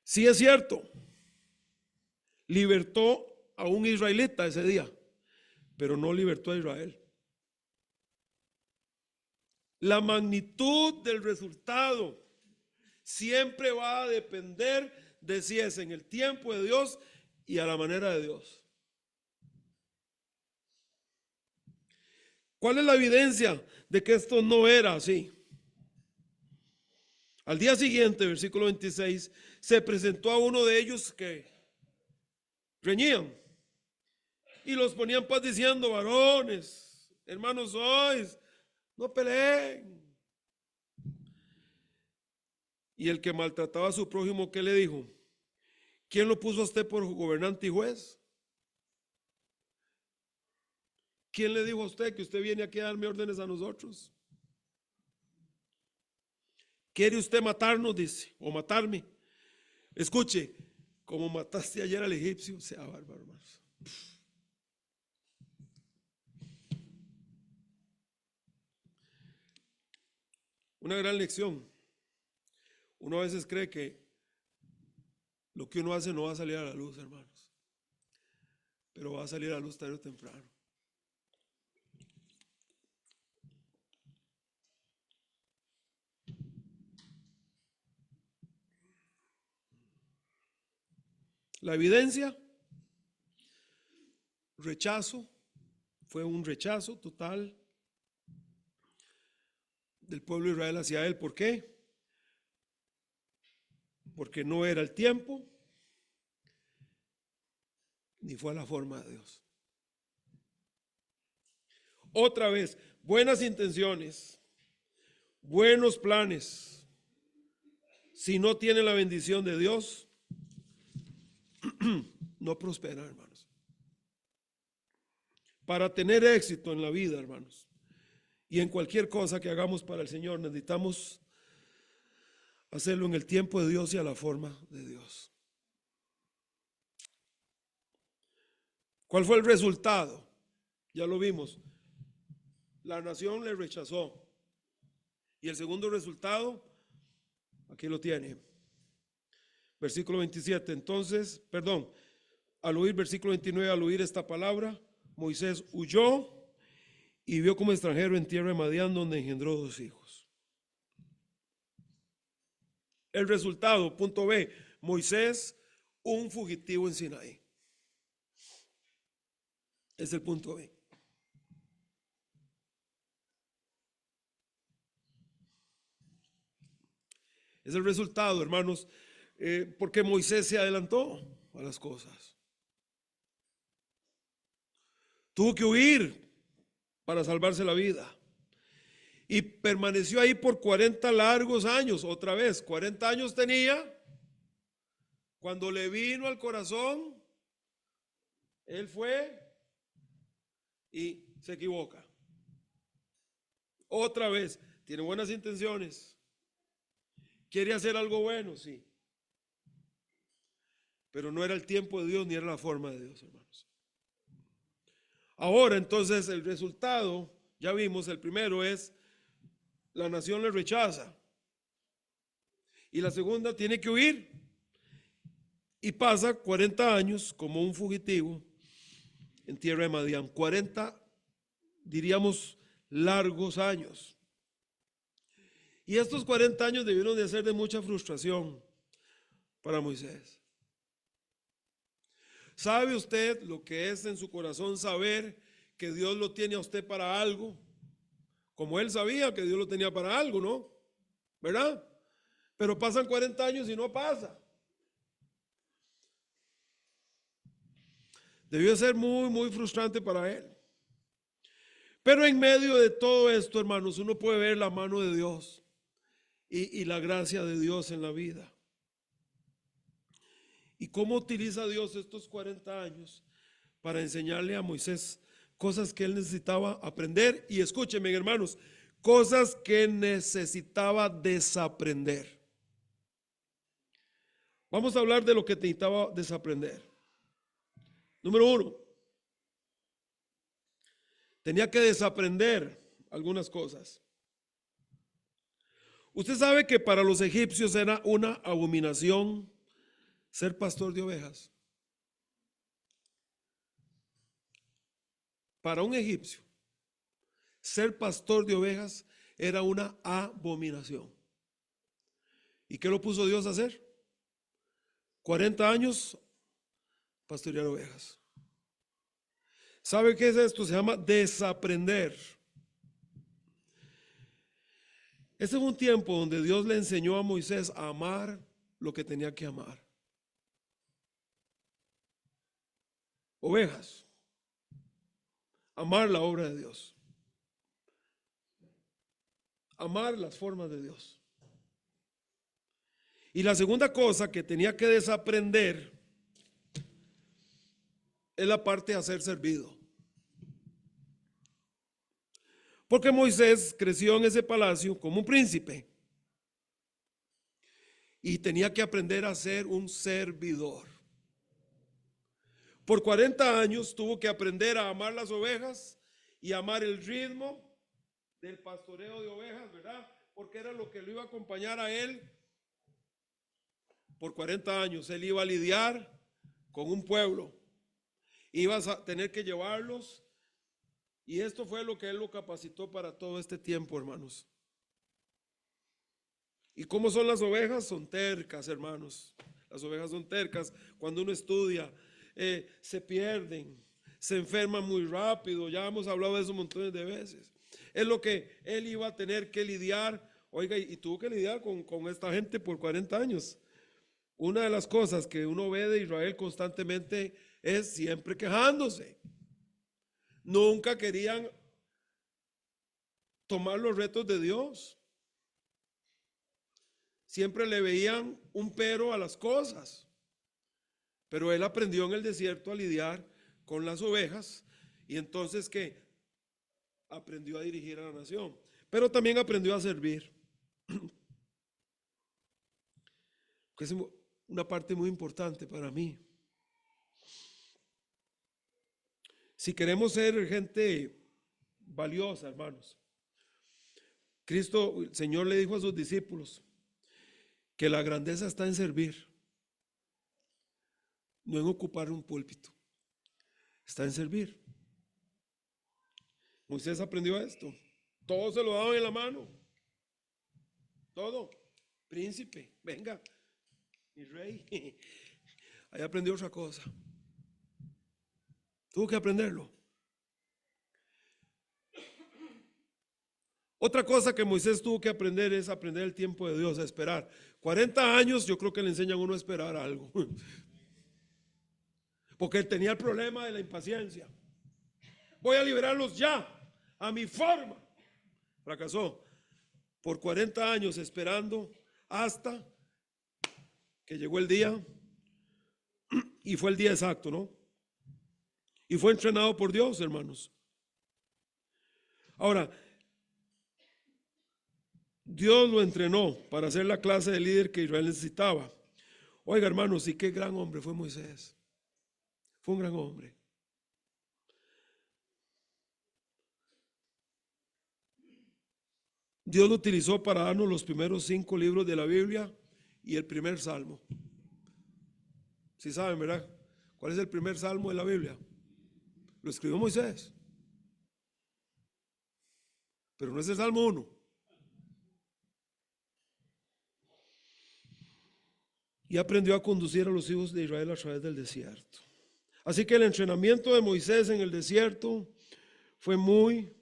Sí es cierto, libertó a un israelita ese día, pero no libertó a Israel. La magnitud del resultado siempre va a depender de si es en el tiempo de Dios y a la manera de Dios. ¿Cuál es la evidencia de que esto no era así? Al día siguiente, versículo 26, se presentó a uno de ellos que reñían y los ponían en paz diciendo, varones, hermanos sois, no peleen. Y el que maltrataba a su prójimo, ¿qué le dijo? ¿Quién lo puso a usted por gobernante y juez? ¿Quién le dijo a usted que usted viene aquí a darme órdenes a nosotros? ¿Quiere usted matarnos? Dice, o matarme. Escuche, como mataste ayer al egipcio, sea bárbaro, hermanos. Una gran lección. Uno a veces cree que lo que uno hace no va a salir a la luz, hermanos, pero va a salir a la luz tarde o temprano. La evidencia, rechazo, fue un rechazo total del pueblo de Israel hacia él. ¿Por qué? Porque no era el tiempo, ni fue la forma de Dios. Otra vez, buenas intenciones, buenos planes, si no tienen la bendición de Dios, no prosperan, hermanos. Para tener éxito en la vida, hermanos, y en cualquier cosa que hagamos para el Señor, necesitamos hacerlo en el tiempo de Dios y a la forma de Dios. ¿Cuál fue el resultado? Ya lo vimos. La nación le rechazó. Y el segundo resultado, aquí lo tiene. Versículo 27. Entonces, al oír, versículo 29, al oír esta palabra, Moisés huyó y vio como extranjero en tierra de Madián, donde engendró 2 hijos. El resultado, punto B, Moisés, un fugitivo en Sinaí. Es el punto B. Es el resultado, hermanos, porque Moisés se adelantó a las cosas. Tuvo que huir para salvarse la vida. Y permaneció ahí por 40 largos años. Otra vez, 40 años tenía. Cuando le vino al corazón, él fue y se equivoca. Otra vez, tiene buenas intenciones, ¿Quiere hacer algo bueno? Sí. Pero no era el tiempo de Dios ni era la forma de Dios, hermanos. Ahora entonces el resultado, ya vimos, el primero es la nación le rechaza. Y la segunda tiene que huir. Y pasa 40 años como un fugitivo en tierra de Madián. 40, diríamos, largos años. Y estos 40 años debieron de ser de mucha frustración para Moisés. ¿Sabe usted lo que es en su corazón saber que Dios lo tiene a usted para algo? Como él sabía que Dios lo tenía para algo, ¿no? ¿Verdad? Pero pasan 40 años y no pasa. Debió ser muy, muy frustrante para él. Pero en medio de todo esto, hermanos, uno puede ver la mano de Dios y la gracia de Dios en la vida. ¿Y cómo utiliza Dios estos 40 años para enseñarle a Moisés cosas que él necesitaba aprender? Y escúchenme, hermanos, cosas que necesitaba desaprender. Vamos a hablar de lo que necesitaba desaprender. Número 1, tenía que desaprender algunas cosas. Usted sabe que para los egipcios era una abominación ser pastor de ovejas. Para un egipcio, ser pastor de ovejas era una abominación. ¿Y qué lo puso Dios a hacer? 40 años pastorear ovejas. ¿Sabe qué es esto? Se llama desaprender. Ese es un tiempo donde Dios le enseñó a Moisés a amar lo que tenía que amar. Ovejas. Amar la obra de Dios. Amar las formas de Dios. Y la segunda cosa que tenía que desaprender es la parte de ser servido. Porque Moisés creció en ese palacio como un príncipe y tenía que aprender a ser un servidor. Por 40 años tuvo que aprender a amar las ovejas y amar el ritmo del pastoreo de ovejas, ¿verdad? Porque era lo que lo iba a acompañar a él. Por 40 años él iba a lidiar con un pueblo, iba a tener que llevarlos, y esto fue lo que él lo capacitó para todo este tiempo, hermanos. ¿Y cómo son las ovejas? Son tercas, hermanos. Las ovejas son tercas. Cuando uno estudia, se pierden, se enferman muy rápido. Ya hemos hablado de eso montones de veces. Es lo que él iba a tener que lidiar. Oiga, y tuvo que lidiar con esta gente por 40 años. Una de las cosas que uno ve de Israel constantemente es siempre quejándose. Nunca querían tomar los retos de Dios. Siempre le veían un pero a las cosas. Pero él aprendió en el desierto a lidiar con las ovejas, y entonces ¿qué? Aprendió a dirigir a la nación, pero también aprendió a servir. Que es una parte muy importante para mí. Si queremos ser gente valiosa, hermanos, Cristo, el Señor le dijo a sus discípulos que la grandeza está en servir, no en ocupar un púlpito, está en servir. Moisés aprendió esto, todo se lo daban en la mano, todo. Príncipe, venga, mi rey. Ahí aprendió otra cosa, tuvo que aprenderlo. Otra cosa que Moisés tuvo que aprender es aprender el tiempo de Dios, a esperar. 40 años yo creo que le enseñan a uno a esperar algo. Porque él tenía el problema de la impaciencia. Voy a liberarlos ya, a mi forma. Fracasó. Por 40 años esperando hasta que llegó el día, y fue el día exacto, ¿no? Y fue entrenado por Dios, hermanos. Ahora, Dios lo entrenó para ser la clase de líder que Israel necesitaba. Oiga, hermanos, y qué gran hombre fue Moisés. Fue un gran hombre. Dios lo utilizó para darnos los primeros 5 libros de la Biblia y el primer salmo. ¿Sí saben, verdad? ¿Cuál es el primer salmo de la Biblia? Lo escribió Moisés. Pero no es el Salmo 1. Y aprendió a conducir a los hijos de Israel a través del desierto. Así que el entrenamiento de Moisés en el desierto fue muy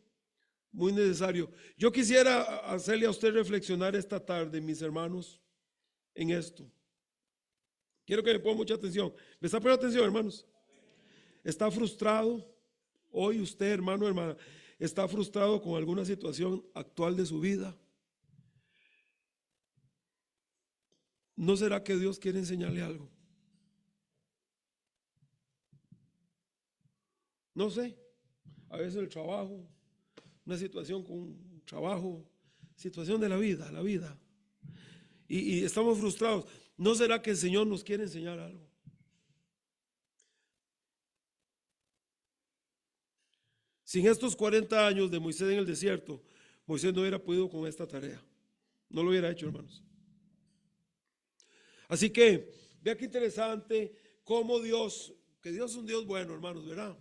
necesario. Yo quisiera hacerle a usted reflexionar esta tarde, mis hermanos, en esto. Quiero que me ponga mucha atención. ¿Me está poniendo atención, hermanos? ¿Está frustrado? Hoy usted, hermano, hermana, ¿está frustrado con alguna situación actual de su vida? ¿No será que Dios quiere enseñarle algo? No sé. A veces el trabajo, una situación con un trabajo, situación de la vida, y estamos frustrados. ¿No será que el Señor nos quiere enseñar algo? Sin estos 40 años de Moisés en el desierto, Moisés no hubiera podido con esta tarea. No lo hubiera hecho, hermanos. Así que, vea qué interesante cómo Dios, que Dios es un Dios bueno, hermanos, ¿verdad?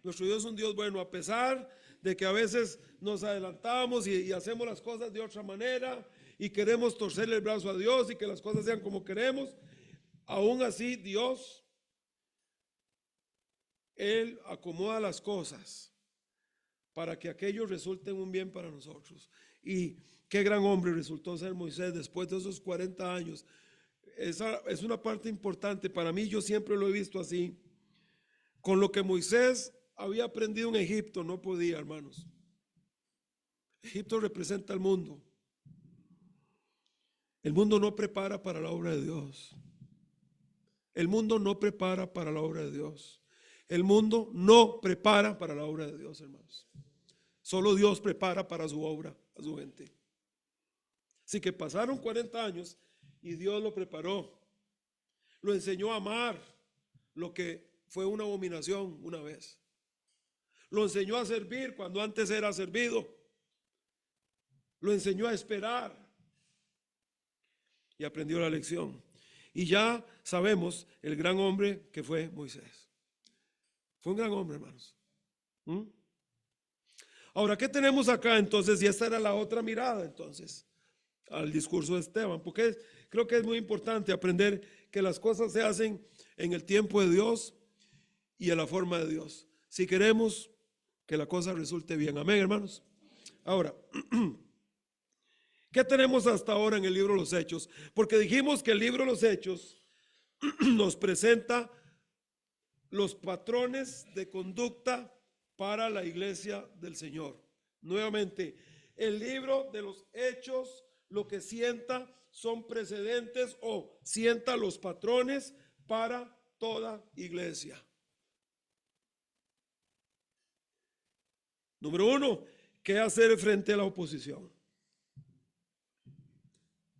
Nuestro Dios es un Dios bueno, a pesar de que a veces nos adelantamos y hacemos las cosas de otra manera y queremos torcerle el brazo a Dios y que las cosas sean como queremos. Aún así, Dios, Él acomoda las cosas para que aquello resulte un bien para nosotros. Y qué gran hombre resultó ser Moisés después de esos 40 años. Esa es una parte importante para mí, yo siempre lo he visto así. Con lo que Moisés había aprendido en Egipto no podía, hermanos. Egipto representa al mundo. El mundo no prepara para la obra de Dios. El mundo no prepara para la obra de Dios. El mundo no prepara para la obra de Dios, hermanos. Solo Dios prepara para su obra a su gente. Así que pasaron 40 años y Dios lo preparó. Lo enseñó a amar lo que fue una abominación una vez. Lo enseñó a servir cuando antes era servido. Lo enseñó a esperar. Y aprendió la lección. Y ya sabemos el gran hombre que fue Moisés. Fue un gran hombre, hermanos. Ahora, ¿qué tenemos acá entonces? Y esta era la otra mirada entonces al discurso de Esteban, porque creo que es muy importante aprender que las cosas se hacen en el tiempo de Dios y en la forma de Dios, si queremos que la cosa resulte bien. Amén, hermanos. Ahora, ¿qué tenemos hasta ahora en el libro de los Hechos? Porque dijimos que el libro de los Hechos nos presenta los patrones de conducta para la iglesia del Señor. Nuevamente, el libro de los Hechos lo que sienta son precedentes o sienta los patrones para toda iglesia. Número 1, ¿qué hacer frente a la oposición?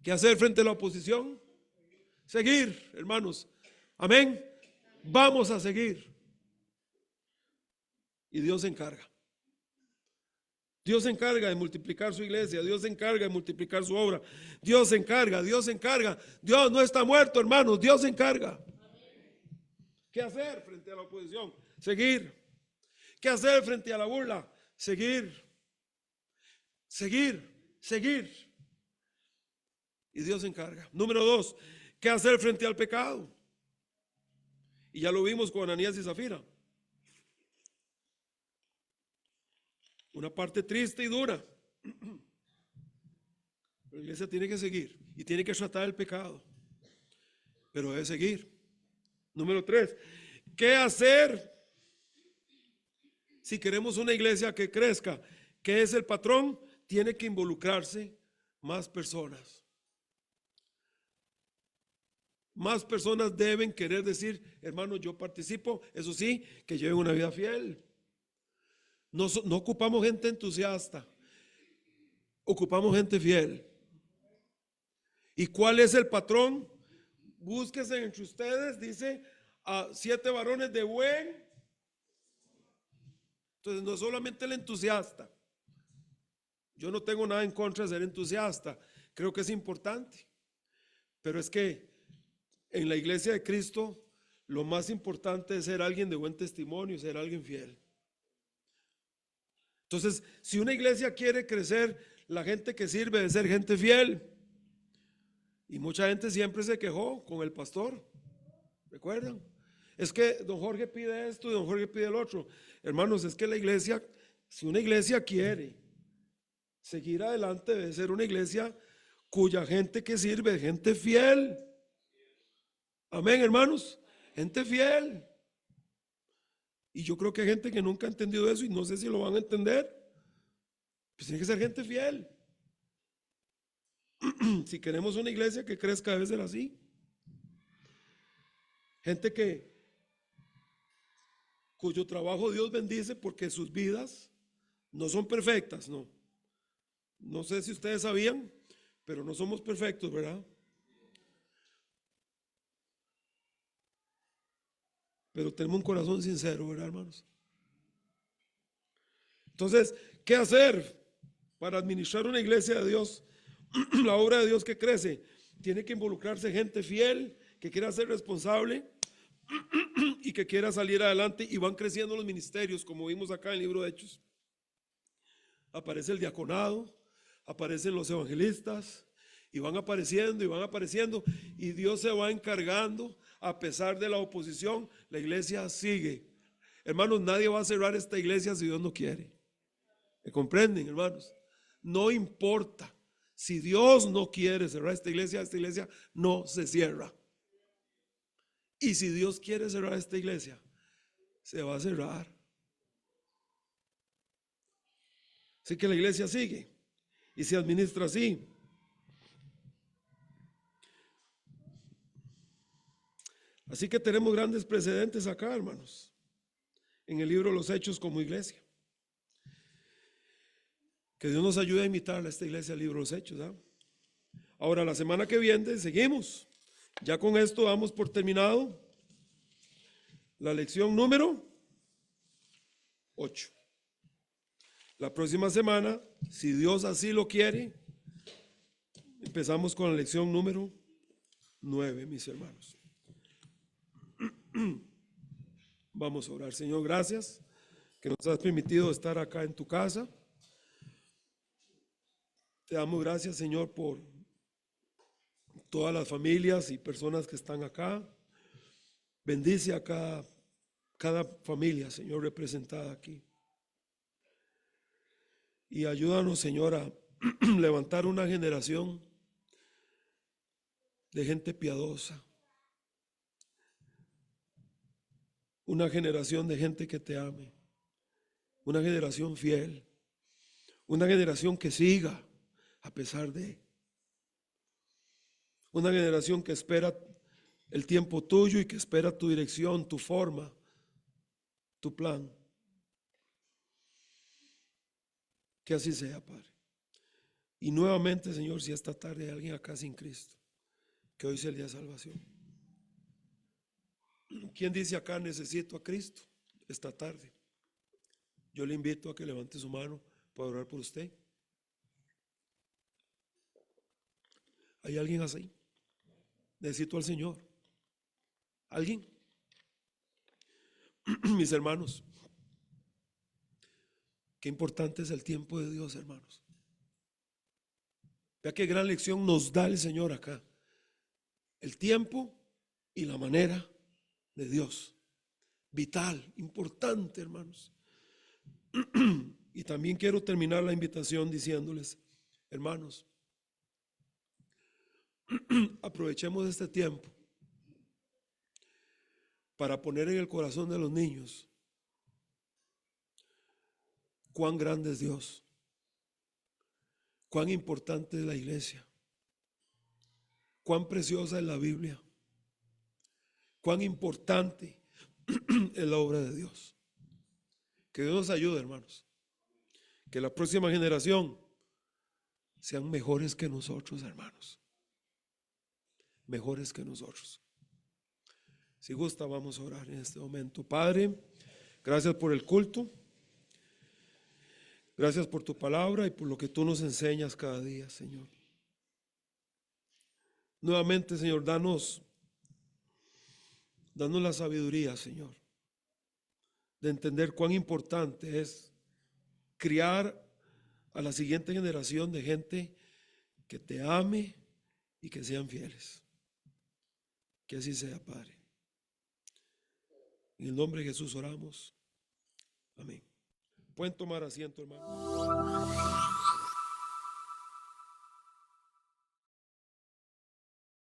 ¿Qué hacer frente a la oposición? Seguir, hermanos. Amén. Vamos a seguir. Y Dios se encarga. Dios se encarga de multiplicar su iglesia. Dios se encarga de multiplicar su obra. Dios se encarga, Dios se encarga. Dios no está muerto, hermanos. Dios se encarga. ¿Qué hacer frente a la oposición? Seguir. ¿Qué hacer frente a la burla? Seguir. Seguir. Seguir. Y Dios se encarga. Número 2, ¿qué hacer frente al pecado? Y ya lo vimos con Ananías y Zafira. Una parte triste y dura. La iglesia tiene que seguir y tiene que tratar el pecado, pero debe seguir. Número 3, ¿qué hacer si queremos una iglesia que crezca? ¿Qué es el patrón? Tiene que involucrarse más personas. Más personas deben querer decir, hermano, yo participo, eso sí, que lleven una vida fiel. No ocupamos gente entusiasta. Ocupamos gente fiel. ¿Y cuál es el patrón? Búsquese entre ustedes, dice, a 7 varones de buen. Entonces no es solamente el entusiasta. Yo no tengo nada en contra de ser entusiasta. Creo que es importante. Pero es que en la iglesia de Cristo lo más importante es ser alguien de buen testimonio, ser alguien fiel. Entonces, si una iglesia quiere crecer, la gente que sirve debe ser gente fiel. Y mucha gente siempre se quejó con el pastor. ¿Recuerdan? Es que don Jorge pide esto y don Jorge pide el otro. Hermanos, es que la iglesia, si una iglesia quiere seguir adelante, debe ser una iglesia cuya gente que sirve es gente fiel. Amén, hermanos. Gente fiel. Y yo creo que hay gente que nunca ha entendido eso y no sé si lo van a entender. Pues tiene que ser gente fiel. Si queremos una iglesia que crezca, debe ser así. Gente cuyo trabajo Dios bendice porque sus vidas no son perfectas, no. No sé si ustedes sabían, pero no somos perfectos, ¿verdad? Pero tenemos un corazón sincero, ¿verdad, hermanos? Entonces, ¿qué hacer para administrar una iglesia de Dios? La obra de Dios que crece. Tiene que involucrarse gente fiel, que quiera ser responsable y que quiera salir adelante, y van creciendo los ministerios, como vimos acá en el libro de Hechos. Aparece el diaconado, aparecen los evangelistas, y van apareciendo, y Dios se va encargando. A pesar de la oposición, la iglesia sigue. Hermanos, nadie va a cerrar esta iglesia si Dios no quiere. ¿Me comprenden, hermanos? No importa. Si Dios no quiere cerrar esta iglesia no se cierra. Y si Dios quiere cerrar esta iglesia, se va a cerrar. Así que la iglesia sigue y se administra así. Así que tenemos grandes precedentes acá, hermanos, en el libro de los Hechos como iglesia. Que Dios nos ayude a imitar a esta iglesia del libro de los Hechos, ¿eh? Ahora, la semana que viene seguimos. Ya con esto damos por terminado la lección número 8. La próxima semana, si Dios así lo quiere, empezamos con la lección número 9, mis hermanos. Vamos a orar. Señor, gracias que nos has permitido estar acá en tu casa. Te damos gracias, Señor, por todas las familias y personas que están acá. Bendice a cada familia, Señor, representada aquí. Y ayúdanos, Señor, a levantar una generación de gente piadosa. Una generación de gente que te ame. Una generación fiel. Una generación que siga a pesar de. Una generación que espera el tiempo tuyo y que espera tu dirección, tu forma, tu plan. Que así sea, Padre. Y nuevamente, Señor, si esta tarde hay alguien acá sin Cristo, que hoy sea el día de salvación. ¿Quién dice acá necesito a Cristo esta tarde? Yo le invito a que levante su mano para orar por usted. ¿Hay alguien así? Necesito al Señor. ¿Alguien? Mis hermanos, qué importante es el tiempo de Dios, hermanos. Vea qué gran lección nos da el Señor acá. El tiempo y la manera de Dios. Vital, importante, hermanos. Y también quiero terminar la invitación diciéndoles, hermanos, aprovechemos este tiempo para poner en el corazón de los niños cuán grande es Dios, cuán importante es la iglesia, cuán preciosa es la Biblia, cuán importante es la obra de Dios. Que Dios nos ayude, hermanos. Que la próxima generación sean mejores que nosotros, hermanos. Mejores que nosotros. Si gusta, vamos a orar en este momento. Padre, gracias por el culto. Gracias por tu palabra y por lo que tú nos enseñas cada día, Señor. Nuevamente, Señor, danos la sabiduría, Señor, de entender cuán importante es criar a la siguiente generación de gente que te ame y que sean fieles. Que así sea, Padre. En el nombre de Jesús oramos. Amén. Pueden tomar asiento, hermano.